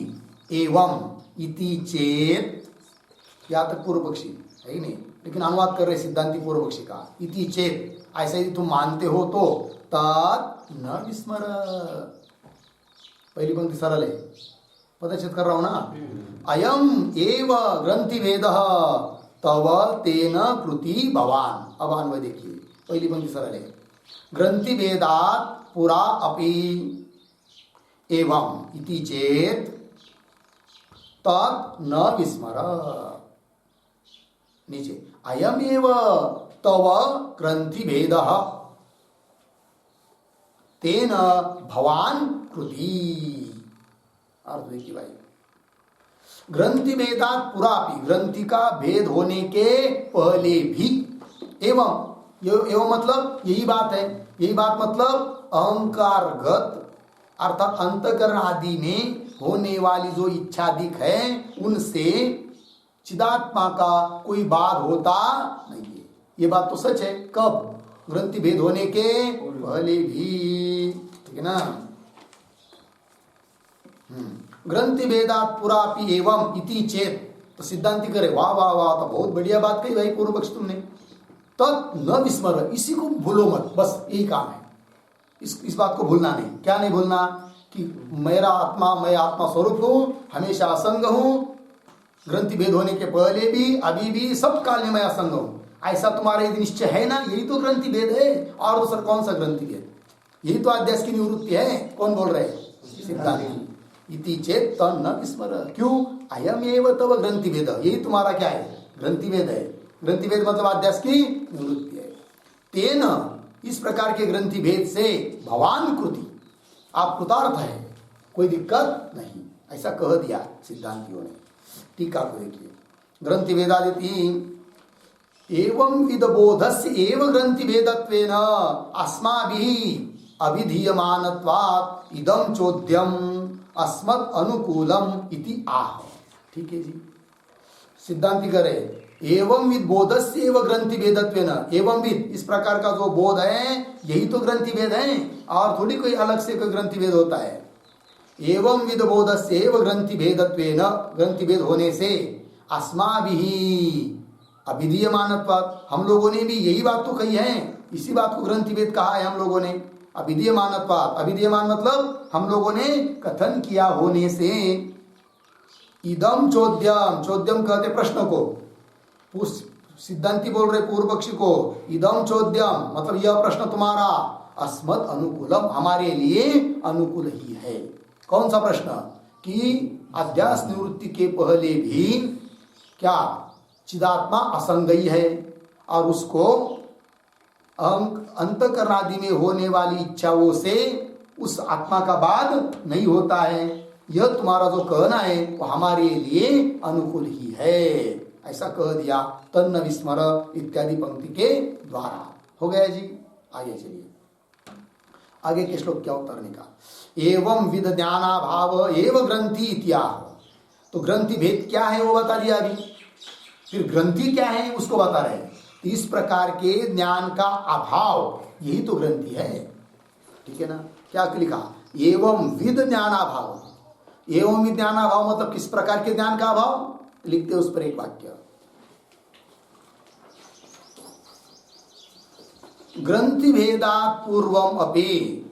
एवं इति चेत, या तक पूर्व पक्षी है ही नहीं, लेकिन अनुवाद कर रहे सिद्धांति पूर्व पक्षी का। इति चेत ऐसा यदि तुम मानते हो तो तत् न विस्मर। पहली पंक्ति सरल है, पदच्छेद कर रहा हूं ना। अयम एव ग्रंथि भेदः तव तेन कृति भवान्। अब अन्वय देखिए, पहली पंक्ति सरल है, ग्रंथि भेदात् पुरा अपि एवं इति चेत तत् न विस्मर। नीचे अयम एव तव ग्रंथि भेदः तेन भवान् कृति। अर्थ देखिए भाई, ग्रंथि भेदात् पुरापि, ग्रंथि का भेद होने के पहले भी, एवं मतलब यही बात है। यही बात मतलब अहंकारगत अर्थात अंतकरण आदि में होने वाली जो इच्छादिक है उनसे चिदात्मा का कोई बाध होता नहीं है। ये बात तो सच है। कब? ग्रंथि भेद होने के पहले भी, ठीक है ना? ग्रंथि भेदात् पुरापि एवं इति चेत, तो सिद्धांति करे वाह वाह वाह, तो बहुत बढ़िया बात कही भाई पूर्व पक्ष तुमने। तत् न विस्मर, इसी को भूलो मत, बस यही काम है। इस बात को भूलना नहीं। क्या नहीं भूलना? कि मेरा आत्मा, मैं आत्मा स्वरूप हूं, हमेशा असंग हूं, ग्रंथि भेद होने के पहले भी अभी भी सब काल में मैं असंग हूं। ऐसा तुम्हारा यदि निश्चय है ना, यही तो ग्रंथि भेद है, और दूसरा कौन सा ग्रंथि भेद? यही तो अध्यास की निवृत्ति है। कौन बोल रहे हैं? सिद्धांत। इति चेत तन न विस्मर। क्यों? अयम एव तव ग्रंथि भेद, यही तुम्हारा क्या है? ग्रंथि भेद है। ग्रंथि भेद मतलब अध्यास की निवृत्ति है। तेन, इस प्रकार के ग्रंथि भेद से भवान कृति, आप कृतार्थ है, कोई दिक्कत नहीं, ऐसा कह दिया सिद्धांतियों ने। टीका को देखिए, ग्रंथि भेदादिति एवं विद बोधस्य एव ग्रंथि भेदत्वेन अस्माभिः अभिधीयमानत्वात् इदं चोद्यम अस्मत् अनुकूलम इति आह। ठीक है जी। सिद्धांति करे एवं विद बोधस्य एव ग्रंथि भेदत्वेन, एवं विद, इस प्रकार का जो बोध है यही तो ग्रंथि भेद है, और थोड़ी कोई अलग से कोई ग्रंथि भेद होता है। एवं विद बोधस्य एव ग्रंथि भेदत्वेन, ग्रंथि भेद होने से अस्माभिः अभिधीयमानत्वात्, हम लोगों ने भी यही बात तो कही है, इसी बात को ग्रंथि भेद कहा है हम लोगों ने। अभिधीयमानत्वात्, अभिधीयमान मतलब हम लोगों ने कथन किया होने से, इदम चोद्यम, चोद्यम कहते प्रश्न को, सिद्धांति बोल रहे पूर्व पक्षी को, इदम चोद्यम मतलब यह प्रश्न तुम्हारा, अस्मत् अनुकूलम, हमारे लिए अनुकूल ही है। कौन सा प्रश्न? कि अध्यास निवृत्ति के पहले भी क्या चिदात्मा असंगई है, और उसको अंतःकरणादि में होने वाली इच्छाओं से उस आत्मा का बाध नहीं होता है। यह तुम्हारा जो कहना है वो हमारे लिए अनुकूल ही है, ऐसा कह दिया तन्न विस्मर इत्यादि पंक्ति के द्वारा। हो गया जी। आगे चलिए, आगे के श्लोक क्या उत्तर का। एवं विद ज्ञानाभाव एव ग्रंथि इत्याह, तो ग्रंथि भेद क्या है वो बता दिया अभी, फिर ग्रंथि क्या है उसको बता रहे हैं। इस प्रकार के ज्ञान का अभाव यही तो ग्रंथि है। ठीक है ना। क्या लिखा? एवं विद ज्ञानाभाव, एवं विद ज्ञानाभाव मतलब किस प्रकार के ज्ञान का अभाव, लिखते उस पर एक वाक्य, ग्रंथि भेदात् पूर्वम अपि,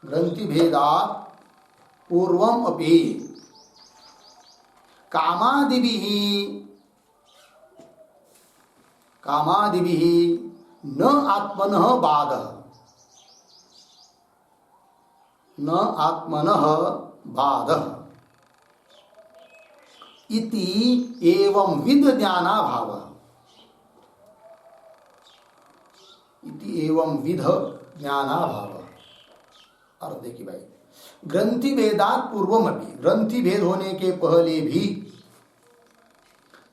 ग्रंथि भेदात् पूर्वम अपि कामादिभिः न आत्मनः बाधः, न आत्मनः बाधः इति एवं विद ज्ञानाभावः, इति एवं विध ज्ञानाभावः। अर्थ देखिए भाई, ग्रंथि भेदात् पूर्वम अपि, ग्रंथि भेद होने के पहले भी,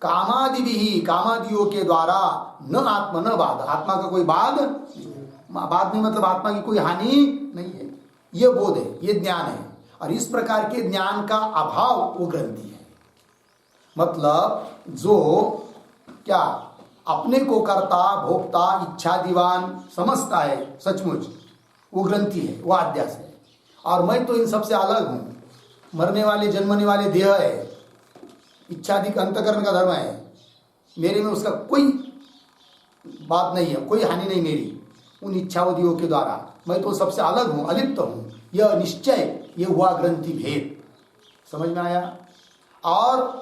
कामादिभिः, कामादियों के द्वारा, न आत्मा न बाध, आत्मा का कोई बाध नहीं मतलब आत्मा की कोई हानि नहीं है, ये बोध है, ये ज्ञान है। और इस प्रकार के ज्ञान का अभाव वो ग्रंथि है। मतलब जो क्या अपने को कर्ता भोक्ता इच्छादिवान समझता है सचमुच, वो ग्रंथि है, वो अध्यास है। और मैं तो इन सबसे अलग हूँ, मरने वाले जन्मने वाले देह है, इच्छादि का अंतकरण का धर्म है, मेरे में उसका कोई बात नहीं है, कोई हानि नहीं मेरी उन इच्छावधियों के द्वारा, मैं तो सबसे अलग हूँ, अलिप्त हूँ, यह निश्चय, ये हुआ ग्रंथि भेद। समझ में आया? और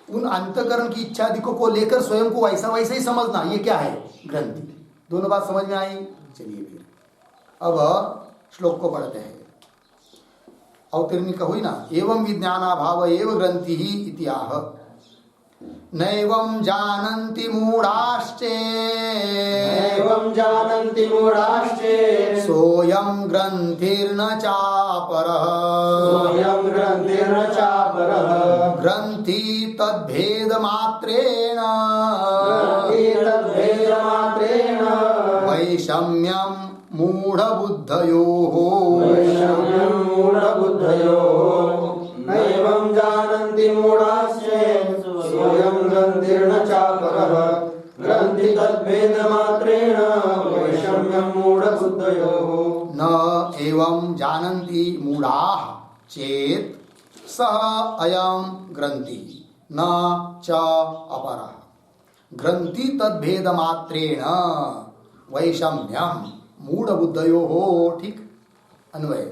उन अंतकरण की इच्छादिकों को लेकर स्वयं को वैसा वैसा ही समझना, ये क्या है? ग्रंथि। दोनों बात समझ में आई? चलिए फिर अब श्लोक को पढ़ते हैं। अवतरणिका हुई ना, एवं विज्ञानाभाव एव ग्रंथि ही इत्याह, नैवं जानन्ति मूढाश्चे, नैवं जानन्ति मूढाश्चे, सोऽयं ग्रन्थिर्न चापरः, सोऽयं ग्रन्थिर्न चापरः, ग्रन्थि तद्भेदमात्रेण, ग्रन्थि तद्भेदमात्रेण, वैषम्यं मूढबुद्धयोः, वैषम्यं मूढबुद्धयोः, नैवं जानन्ति मूढाश्चे, सोऽयं ग्रन्थिर्न चापरः, ग्रन्थि तद्भेदमात्रेण, वैषम्यं मूढबुद्धयोः। न एवं जानन्ति मूढाः चेत् सः अयं ग्रन्थि न च अपरः, ग्रन्थि तद्भेदमात्रेण वैषम्यं मूढबुद्धयोः। ठीक अन्वय,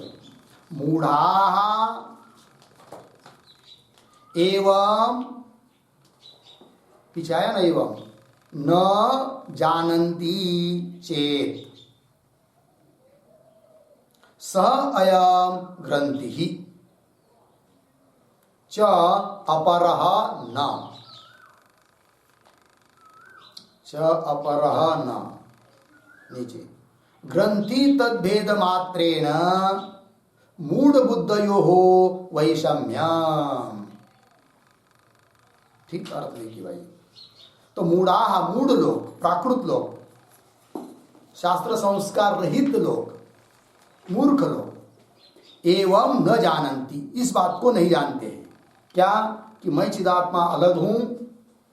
मूढाः एवं पीछे आया ना एवं न जानन्ति चेत स अयम ग्रंथि च अपरः न नीचे ग्रंथि तद्भेद मात्रेण मूढ़ बुद्धयोः वैषम्यम। ठीक अर्थ देखिए भाई। तो मूढ़ाः मूढ़ लोग, प्राकृत लोग, शास्त्र संस्कार रहित लोग, मूर्ख लोग एवं न जानन्ति, इस बात को नहीं जानते हैं। क्या कि मैं चिदात्मा अलग हूं,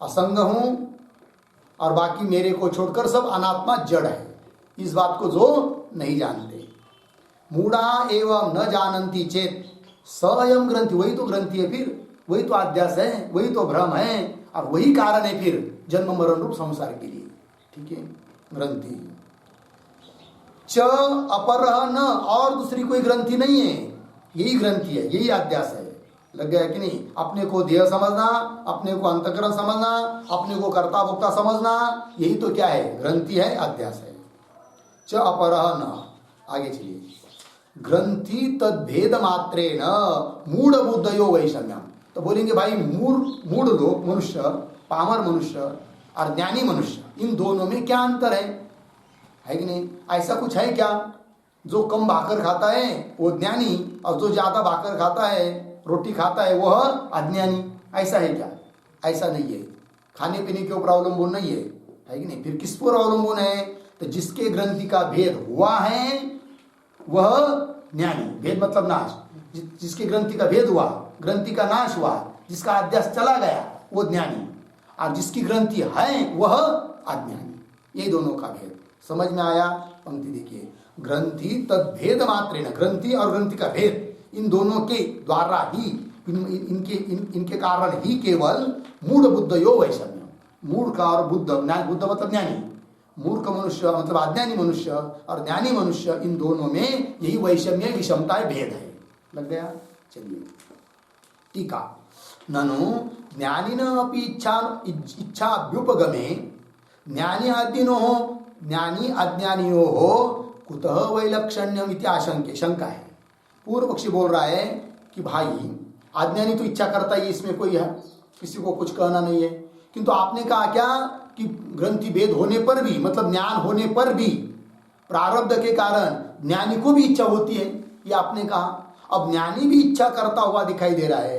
असंग हूं और बाकी मेरे को छोड़कर सब अनात्मा जड़ है, इस बात को जो नहीं जानते। मूढ़ा एवं न जानन्ति चेत स्वयं ग्रंथि, वही तो ग्रंथि है, फिर वही तो अध्यास है, वही तो भ्रम है और वही कारण है फिर जन्म मरण रूप संसार के लिए। ठीक है, ग्रंथि च अपरः न, और दूसरी कोई ग्रंथि नहीं है, यही ग्रंथि है, यही अध्यास है। लग गया कि नहीं? अपने को देह समझना, अपने को अंतःकरण समझना, अपने को कर्ता भोक्ता समझना, यही तो क्या है? ग्रंथि है, अध्यास है। च अपरः न, आगे चलिए। ग्रंथि तद्भेद मात्रेण मूढ़ बुद्धयो वैषम्यम। तो बोलेंगे भाई मूढ़ लोग, मनुष्य, पामर मनुष्य और ज्ञानी मनुष्य, इन दोनों में क्या अंतर है कि नहीं? ऐसा कुछ है क्या? जो कम भाकर खाता है वो ज्ञानी, और जो ज्यादा भाकर खाता है, रोटी खाता है, वह अज्ञानी। ऐसा है क्या? ऐसा नहीं है। खाने पीने के ऊपर अवलंबन नहीं है कि नहीं? फिर किस पर अवलंबन है? तो जिसके ग्रंथि का भेद हुआ है वह ज्ञानी। भेद मतलब नाश। जिसके ग्रंथि का भेद हुआ, ग्रंथि का नाश हुआ, जिसका अध्यास चला गया, वो ज्ञानी, और जिसकी ग्रंथि है वह अज्ञानी। ये दोनों का भेद समझ में आया? पंक्ति देखिए, ग्रंथि तद्भेद मात्रेण, ग्रंथि और ग्रंथि का भेद, इन दोनों के द्वारा ही, इनके कारण ही केवल मूढ़ बुद्धयो वैषम्य, मूर्ख और बुद्ध, बुद्ध मतलब ज्ञानी, मूर्ख मनुष्य मतलब अज्ञानी मनुष्य और ज्ञानी मनुष्य, इन दोनों में यही वैषम्य, विषमता, भेद है। लग गया? चलिए टीका। ननु ज्ञानिन अपि इच्छा अभ्युपगमे ज्ञानी अज्ञानियों कुतः वैलक्षण्यम इति आशंके, शंका है। पूर्व पक्षी बोल रहा है कि भाई अज्ञानी तो इच्छा करता ही, इसमें कोई है, किसी को कुछ कहना नहीं है, किंतु आपने कहा क्या कि ग्रंथि भेद होने पर भी, मतलब ज्ञान होने पर भी प्रारब्ध के कारण ज्ञानी को भी इच्छा होती है, ये आपने कहा। अब ज्ञानी भी इच्छा करता हुआ दिखाई दे रहा है,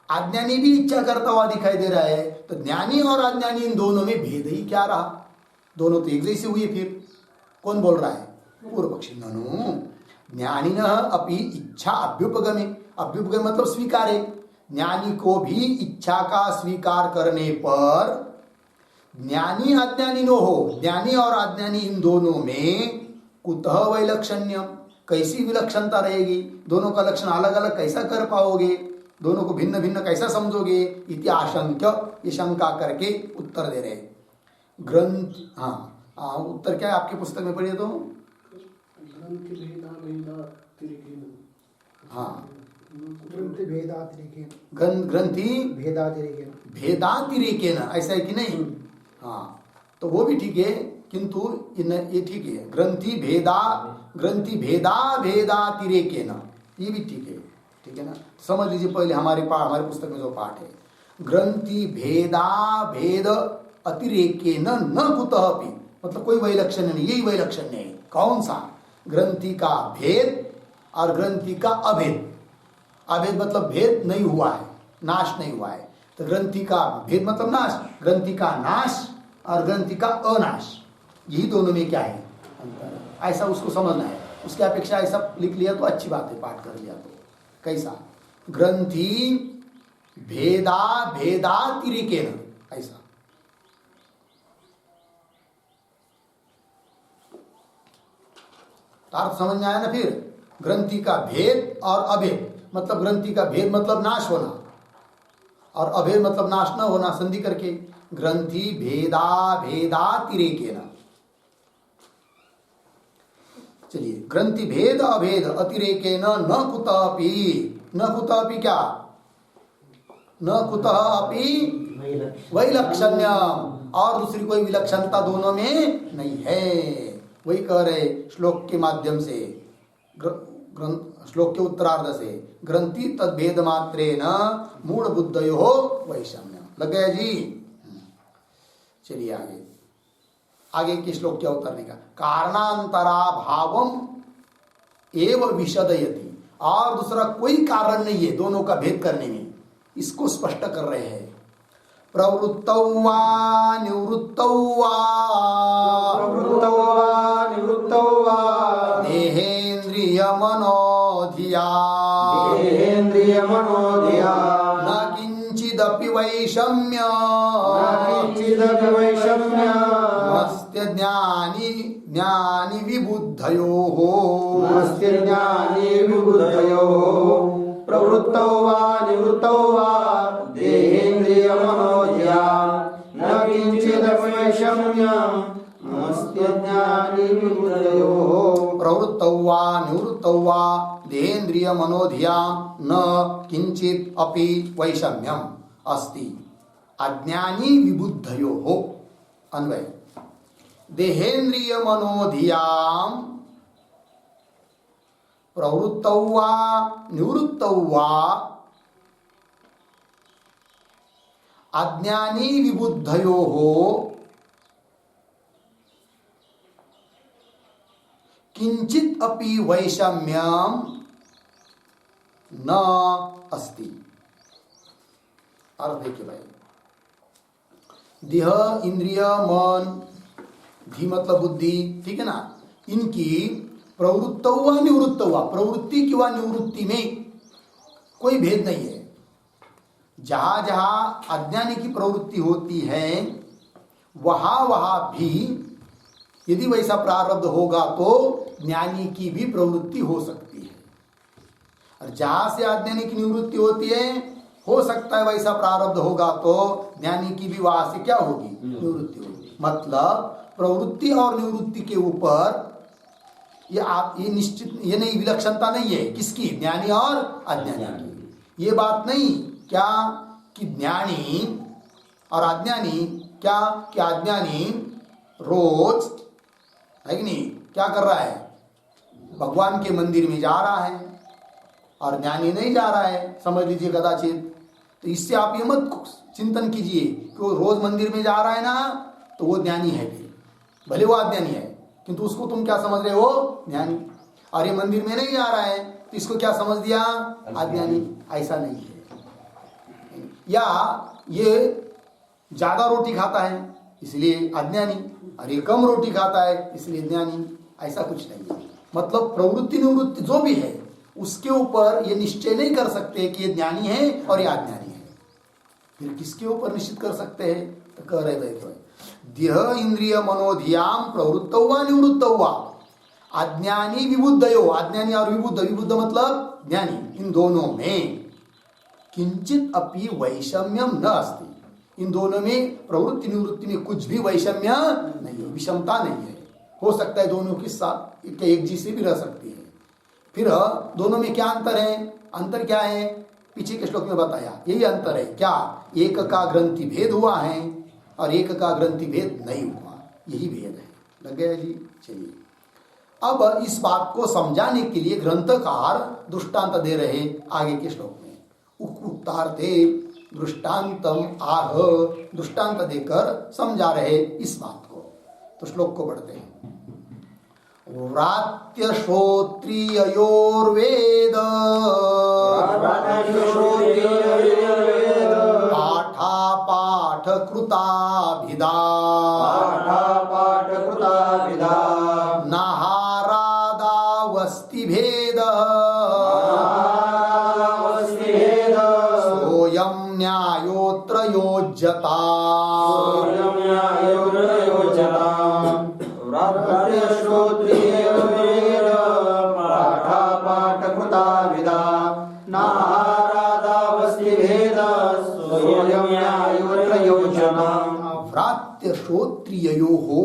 अज्ञानी भी इच्छा करता हुआ दिखाई दे रहा है, तो ज्ञानी और अज्ञानी इन दोनों में भेद ही क्या रहा? दोनों तो एक जैसे हुए। फिर कौन बोल रहा है? पूर्व पक्षी। ननु ज्ञानिनः अपि इच्छा अभ्युपगमे, अभ्युपगम मतलब स्वीकारे, ज्ञानी को भी इच्छा का स्वीकार करने पर ज्ञानी अज्ञानी नो हो, ज्ञानी और अज्ञानी इन दोनों में कुतः वैलक्षण्यम, कैसी विलक्षणता रहेगी? दोनों का लक्षण अलग अलग कैसा कर पाओगे? दोनों को भिन्न भिन्न कैसा समझोगे? इति आशंक्य, ये शंका करके उत्तर दे रहे ग्रंथ। हाँ, उत्तर क्या है आपके पुस्तक में? पढ़िए तो। हाँ, ग्रंथि भेदातिरेकेन, ऐसा है कि नहीं? हाँ, तो वो भी ठीक है, किंतु ये ठीक है, ग्रंथि भेदा भेदातिरेकेन, ये भी ठीक है ना? समझ लीजिए पहले हमारे पुस्तक में जो पाठ है, ग्रंथि भेदा भेद अतिरेकेन न कुतः अपि, मतलब कोई वैलक्षण्य नहीं, यही वैलक्षण्य है। कौन सा? ग्रंथि का भेद और ग्रंथि का अभेद। अभेद मतलब भेद नहीं हुआ है, नाश नहीं हुआ है, तो ग्रंथि का भेद मतलब नाश, ग्रंथि का नाश और ग्रंथि का अनाश, यही दोनों में क्या है? अंतर। ऐसा उसको समझना है। उसके अपेक्षा ऐसा लिख लिया तो अच्छी बात है, पाठ कर लिया तो। कैसा? ग्रंथि भेदा भेदातिरेकेन, ऐसा। अर्थ समझ में आया ना? फिर ग्रंथि का भेद और अभेद, मतलब ग्रंथि का भेद मतलब नाश होना और अभेद मतलब नाश न होना, संधि करके ग्रंथि भेदा भेदातिरेकेन। चलिए, ग्रंथि भेद अभेद अतिरेकेन न कुतः अपि, न कुतः अपि क्या? न कुतः अपि वैलक्षण्य, और दूसरी कोई विलक्षणता दोनों में नहीं है। वही कह रहे श्लोक के माध्यम से, श्लोक के उत्तरार्ध से, ग्रंथि तद्भेद मात्रेण मूढ़ बुद्धयो वैषम्य। लग गया जी? चलिए आगे, आगे के श्लोक क्या उतरने का, कारणांतरा भावम एव विशदयति, और दूसरा कोई कारण नहीं है दोनों का भेद करने में, इसको स्पष्ट कर रहे हैं। प्रवृत्तौ वा निवृत्तौ वा, प्रवृत्तौ वा निवृत्तौ वा, देहेन्द्रिय मनोधिया, देहेन्द्रिय मनोधिया, न किंचिदपि वैषम्य, न किंचिदपि वैषम्य, मस्त्य ज्ञानी ज्ञानी विबुद्धयोः, मस्त्य ज्ञानी विबुद्धयोः। प्रवृत्तौ वा निवृत्तौ वा, देहेन्द्रिय मनोधिया, न किंचिदपि वैषम्य, मस्त्य ज्ञानी विबुद्धयोः। प्रवृत्तौ वा निवृत्तौ वा, देहेन्द्रिय मनोधिया, न किंचित अपि वैषम्यम अस्ति, अज्ञानी विबुद्धयोः। अन्वय, देहेन्द्रिय मनोधियाम प्रवृत्तौ वा निवृत्तौ वा, अज्ञानी विबुद्धयोः किंचित अपि वैषम्यम न अस्ति। अर्थ देखिए भाई, देह इंद्रिय मन, धी मतलब बुद्धि, ठीक है ना, इनकी प्रवृत्त हुआ निवृत्त हुआ, प्रवृत्ति किंवा निवृत्ति में कोई भेद नहीं है। जहां जहां अज्ञानी की प्रवृत्ति होती है वहां वहां भी यदि वैसा प्रारब्ध होगा तो ज्ञानी की भी प्रवृत्ति हो सकती है, और जहां से अज्ञानी की निवृत्ति होती है हो सकता है वैसा प्रारब्ध होगा तो ज्ञानी की भी वहां से क्या होगी, निवृत्ति होगी। मतलब प्रवृत्ति और निवृत्ति के ऊपर ये निश्चित, ये नहीं, विलक्षणता नहीं है किसकी, ज्ञानी और अज्ञानी की। ये बात नहीं क्या कि ज्ञानी और अज्ञानी, क्या कि अज्ञानी रोज है कि नहीं क्या कर रहा है, भगवान के मंदिर में जा रहा है और ज्ञानी नहीं जा रहा है, समझ लीजिए कदाचित। तो इससे आप ये मत चिंतन कीजिए कि वो रोज मंदिर में जा रहा है ना तो वो ज्ञानी है, फिर भले वो अज्ञानी है किंतु उसको तुम क्या समझ रहे हो, ज्ञानी। और ये मंदिर में नहीं जा रहा है तो इसको क्या समझ दिया, अज्ञानी। ऐसा नहीं है। या ये ज्यादा रोटी खाता है इसलिए अज्ञानी, और ये कम रोटी खाता है इसलिए ज्ञानी, ऐसा कुछ नहीं है। मतलब प्रवृत्ति निवृत्ति जो भी है उसके ऊपर ये निश्चय नहीं कर सकते कि ये ज्ञानी है और ये अज्ञानी है। फिर किसके ऊपर निश्चित कर सकते हैं, तो कह रहे भाई देह इंद्रिय मनोधियाम प्रवृत्त हुआ निवृत्त हुआ, अज्ञानी विबुद्धयो, अज्ञानी और विबुद्ध, विबुद्ध मतलब ज्ञानी, इन दोनों में किंचित अपि वैषम्यम न अस्ति, इन दोनों में प्रवृत्ति निवृत्ति में कुछ भी वैषम्य नहीं है, विषमता नहीं है। हो सकता है दोनों के साथ एक जी से भी रह सकती है। फिर दोनों में क्या अंतर है, अंतर क्या है, पीछे के श्लोक में बताया, यही अंतर है क्या, एक का ग्रंथि भेद हुआ है और एक का ग्रंथि भेद नहीं हुआ, यही भेद है। लग गया जी? चलिए अब इस बात को समझाने के लिए ग्रंथकार दृष्टांत दे रहे आगे के श्लोक में, उक्तार्थे दृष्टांतम आह, दृष्टांत देकर समझा रहे इस बात को। तो श्लोक को पढ़ते हैं। व्रात्य श्रोत्रियोर्वेद पाठा पाठ कृताभिदा नाहारादावस्ति भेद सोऽयं न्यायोऽत्र योज्यता। व्रात्य श्रोत्रियोः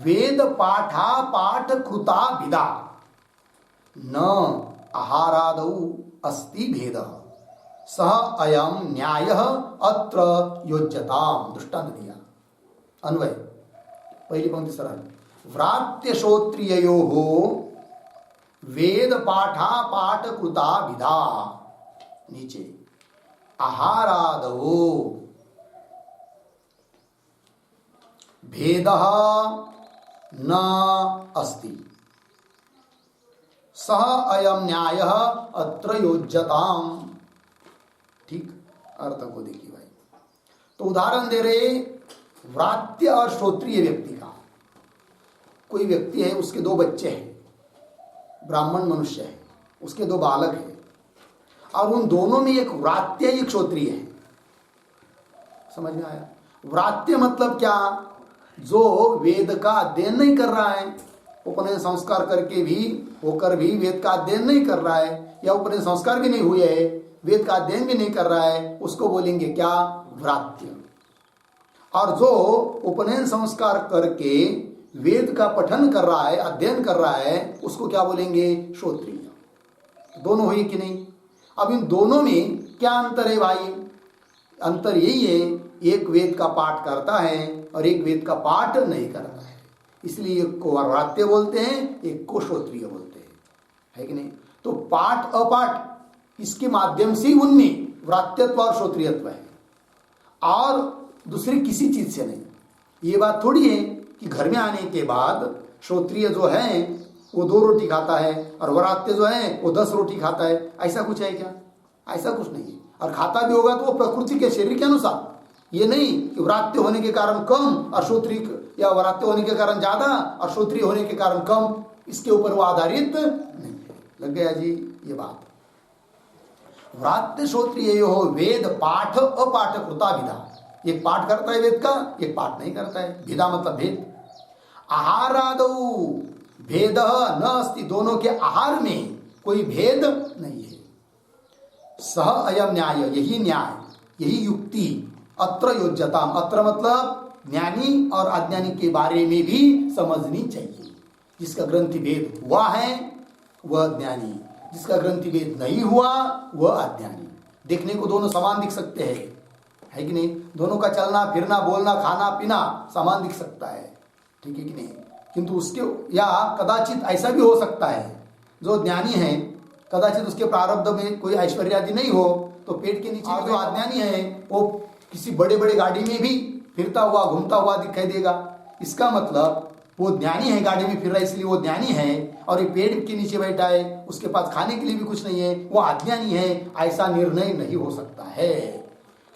वेद पाठा पाठ कृता विदा न आहारादौ अस्ति भेद सह अयम न्यायः अत्र योज्यताम। दृष्टांत दिया, अन्वय। पहली पंक्ति सरल। व्रात्य श्रोत्रिययोः वेद पाठा पाठ कृता विधा। नीचे आहारादो भेदः न अस्ति, सह अयम न्यायः अत्र योज्यताम। ठीक, अर्थ को देखिए भाई। तो उदाहरण दे रहे व्रात्य और श्रोत्रिय व्यक्ति का। कोई व्यक्ति है, उसके दो बच्चे हैं, ब्राह्मण मनुष्य है, उसके दो बालक हैं, और उन दोनों में एक व्रात्य एक श्रोत्रिय है। समझ में आया? व्रात्य मतलब क्या? जो वेद का अध्ययन नहीं कर रहा है, उपनयन संस्कार करके भी होकर भी वेद का अध्ययन नहीं कर रहा है, या उपनयन संस्कार भी नहीं हुए है, वेद का अध्ययन भी नहीं कर रहा है, उसको बोलेंगे क्या? व्रात्य। और जो उपनयन संस्कार करके वेद का पठन कर रहा है, अध्ययन कर रहा है, उसको क्या बोलेंगे? श्रोत्रिय। दोनों हुए कि नहीं? अब इन दोनों में क्या अंतर है भाई? अंतर यही है, एक वेद का पाठ करता है और एक वेद का पाठ नहीं करता है। इसलिए एक को व्रात्य बोलते हैं, एक को श्रोत्रिय बोलते हैं, है कि नहीं? तो पाठ अपाठ इसके माध्यम से उनमें व्रात्यत्व और श्रोत्रियत्व है, और दूसरी किसी चीज से नहीं। ये बात थोड़ी है कि घर में आने के बाद श्रोत्रिय जो है वो 2 रोटी खाता है और व्रात्य जो है वो 10 रोटी खाता है। ऐसा कुछ है क्या? ऐसा कुछ नहीं है। और खाता भी होगा तो वो प्रकृति के शरीर के अनुसार, ये नहीं कि व्रात्य होने के कारण कम और श्रोत्रिय, या व्रात्य होने के कारण ज्यादा और श्रोत्रिय होने के कारण कम, इसके ऊपर वो आधारित नहीं है। लग गया जी ये बात? व्रात्य श्रोत्रिय हो वेद पाठ अपाठ कृता विधा। एक पाठ करता है वेद का, एक पाठ नहीं करता है। विधा मतलब भेद। आहारादौ भेद न अस्ति, दोनों के आहार में कोई भेद नहीं है। सह अयम न्याय, यही न्याय, यही युक्ति अत्र योज्यताम। अत्र मतलब ज्ञानी और अज्ञानी के बारे में भी समझनी चाहिए। जिसका ग्रंथि भेद हुआ है वह ज्ञानी, जिसका ग्रंथि भेद नहीं हुआ वह अज्ञानी। देखने को दोनों समान दिख सकते हैं, है कि नहीं? दोनों का चलना फिरना बोलना खाना पीना समान दिख सकता है, ठीक है कि नहीं? किंतु उसके, या कदाचित ऐसा भी हो सकता है, जो ज्ञानी है कदाचित उसके प्रारब्ध में कोई ऐश्वर्य आदि नहीं हो, तो पेट के नीचे जो अज्ञानी है वो किसी बड़े बड़े गाड़ी में भी फिरता हुआ घूमता हुआ दिखाई देगा। इसका मतलब वो ज्ञानी है, गाड़ी में फिर रहा है इसलिए वो ज्ञानी है, और ये पेड़ के नीचे बैठा है, उसके पास खाने के लिए भी कुछ नहीं है, वो अज्ञानी है। ऐसा निर्णय नहीं हो सकता है,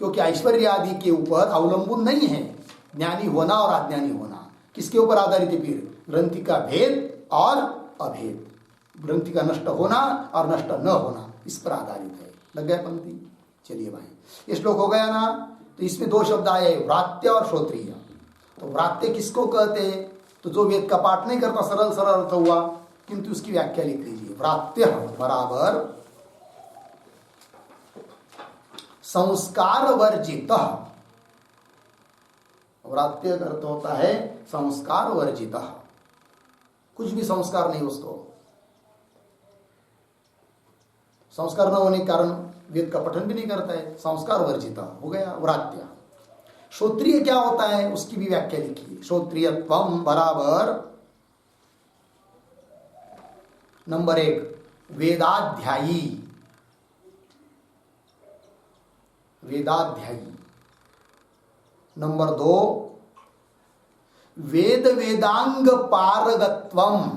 क्योंकि ऐश्वर्य आदि के ऊपर अवलंबन नहीं है ज्ञानी होना और अज्ञानी होना। किसके ऊपर आधारित है फिर? ग्रंथि का भेद और अभेद, ग्रंथि का नष्ट होना और नष्ट न होना, इस पर आधारित है। लग गया पंक्ति? चलिए भाई, ये श्लोक हो गया ना? तो इसमें 2 शब्द आए, व्रात्य और श्रोत्रिय। तो व्रात्य किसको कहते हैं? तो जो वेद का पाठ नहीं करता, सरल सरल अर्थ हुआ, किंतु उसकी व्याख्या लिख लीजिए। व्रात्य बराबर संस्कार वर्जित। व्रात्य का अर्थ होता है संस्कार वर्जित, कुछ भी संस्कार नहीं उसको। संस्कार न होने के कारण वेद का पठन भी नहीं करता है, संस्कार वर्जित हो गया व्रात्य। श्रोत्रिय क्या होता है उसकी भी व्याख्या लिखिए। श्रोत्रियत्वम बराबर नंबर 1 वेदाध्यायी, वेदाध्यायी। नंबर 2 वेद वेदांग पारगत्वम,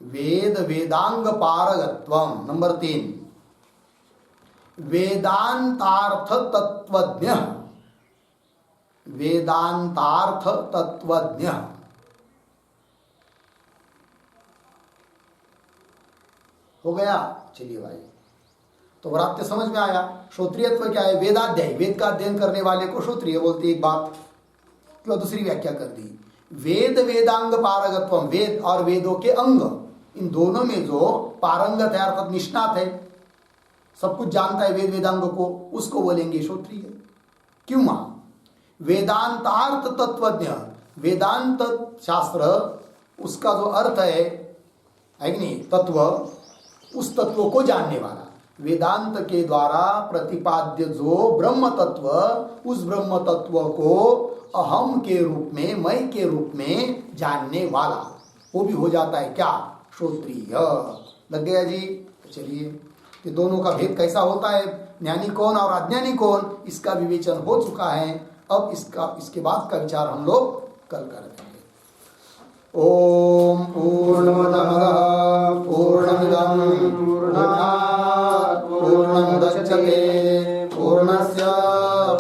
वेद वेदांग पारगत्वम। नंबर 3 वेदांतार्थ तत्वज्ञ, वेदांतार्थ तत्वज्ञ। हो गया? चलिए भाई, तो व्रात्य समझ में आया। श्रोत्रियत्व क्या है? वेदाध्यायी, वेद का अध्ययन करने वाले को श्रोत्रिय बोलते। एक बात क्यों दूसरी व्याख्या कर दी। वेद वेदांग पारगत्वम, वेद और वेदों के अंग, इन दोनों में जो पारंगत है अर्थात निष्णात है, सब कुछ जानता है वेद वेदांग को, उसको बोलेंगे श्रोत्रिय। क्यों? वेदांतार्थ तत्वज्ञ, वेदांत शास्त्र उसका जो अर्थ है कि नहीं, तत्व, उस तत्व को जानने वाला, वेदांत के द्वारा प्रतिपाद्य जो ब्रह्म तत्व, उस ब्रह्म तत्व को अहम के रूप में, मैं के रूप में जानने वाला, वो भी हो जाता है क्या, श्रोत्रिय। लग गया जी। चलिए, ये दोनों का भेद कैसा होता है, ज्ञानी कौन और अज्ञानी कौन, इसका विवेचन हो चुका है। अब इसके बाद का विचार हम लोग कल करेंगे। ओम पूर्णमदः पूर्णमिदं पूर्णात् पूर्णमुदच्यते पूर्णस्य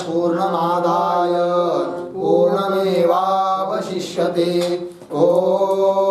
पूर्णमादाय पूर्णमेवावशिष्यते। ओम